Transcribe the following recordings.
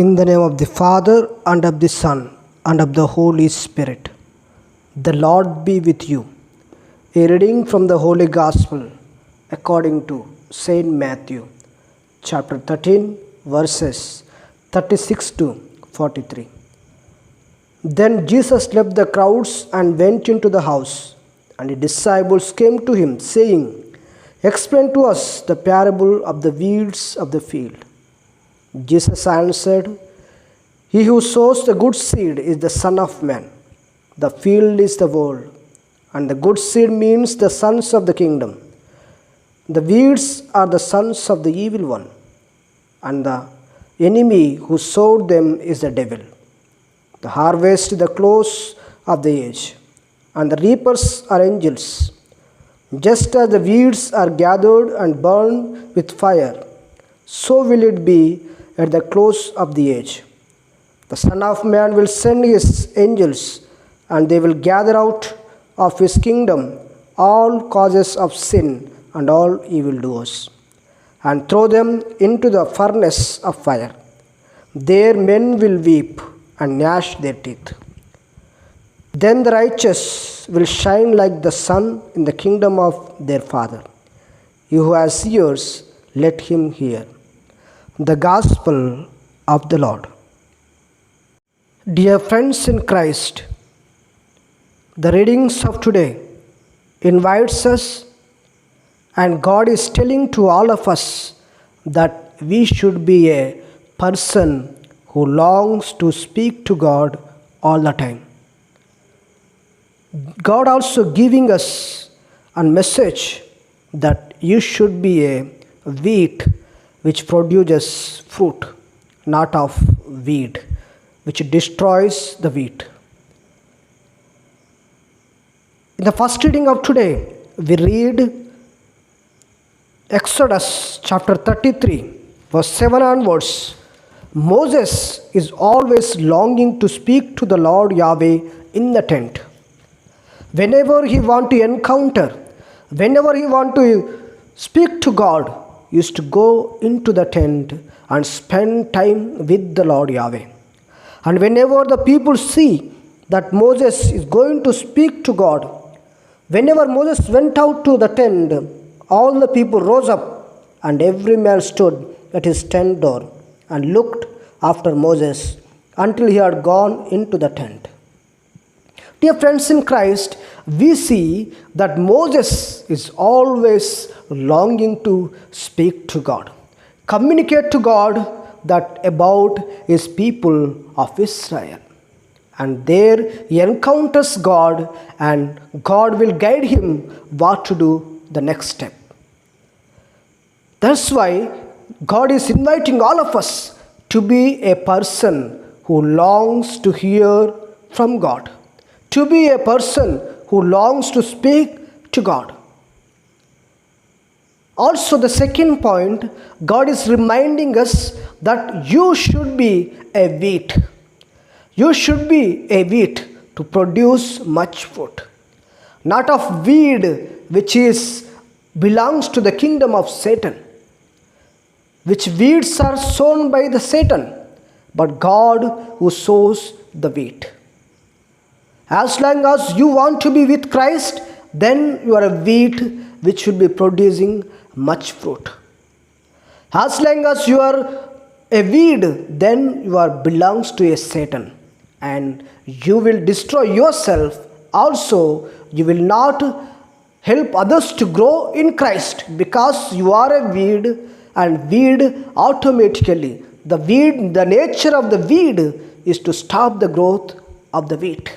In the name of the Father, and of the Son, and of the Holy Spirit. The Lord be with you. A reading from the Holy Gospel according to Saint Matthew, chapter 13, verses 36 to 43. Then Jesus left the crowds and went into the house, and his disciples came to him, saying, "Explain to us the parable of the weeds of the field." Jesus answered, "He who sows the good seed is the Son of Man. The field is the world, and the good seed means the sons of the kingdom. The weeds are the sons of the evil one, and the enemy who sowed them is the devil. The harvest is the close of the age, and the reapers are angels. Just as the weeds are gathered and burned with fire, so will it be at the close of the age. The Son of Man will send his angels, and they will gather out of his kingdom all causes of sin and all evildoers, and throw them into the furnace of fire. There men will weep and gnash their teeth. Then the righteous will shine like the sun in the kingdom of their Father. He who has ears, let him hear." The Gospel of the Lord. Dear friends in Christ, the readings of today invites us, and God is telling to all of us that we should be a person who longs to speak to God all the time. God also giving us a message that you should be a wheat which produces fruit, not of weed, which destroys the wheat. In the first reading of today, we read Exodus chapter 33, verse 7 onwards. Moses is always longing to speak to the Lord Yahweh in the tent. Whenever he want to encounter, whenever he want to speak to God, he used to go into the tent and spend time with the Lord Yahweh. And whenever the people see that Moses is going to speak to God, whenever Moses went out to the tent, all the people rose up, and every man stood at his tent door and looked after Moses until he had gone into the tent. Dear friends in Christ, we see that Moses is always longing to speak to God, communicate to God that about his people of Israel. And there he encounters God, and God will guide him what to do the next step. That's why God is inviting all of us to be a person who longs to hear from God, to be a person who longs to speak to God. Also, the second point, God is reminding us that you should be a wheat. You should be a wheat to produce much fruit, not of weed which belongs to the kingdom of Satan, which weeds are sown by the Satan, but God who sows the wheat. As long as you want to be with Christ, then you are a wheat which will be producing much fruit. As long as you are a weed, then you are belongs to a Satan, and you will destroy yourself. Also, you will not help others to grow in Christ, because you are a weed, and weed automatically, the nature of the weed is to stop the growth of the wheat.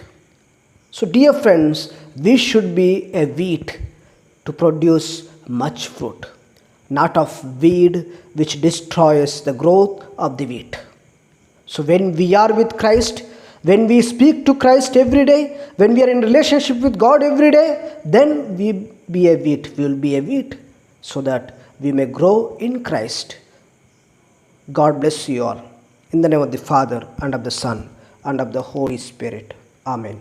So dear friends, we should be a wheat to produce much fruit, not of weed which destroys the growth of the wheat. So when we are with Christ, when we speak to Christ every day, when we are in relationship with God every day, then we will be a wheat, so that we may grow in Christ. God bless you all. In the name of the Father, and of the Son, and of the Holy Spirit. Amen.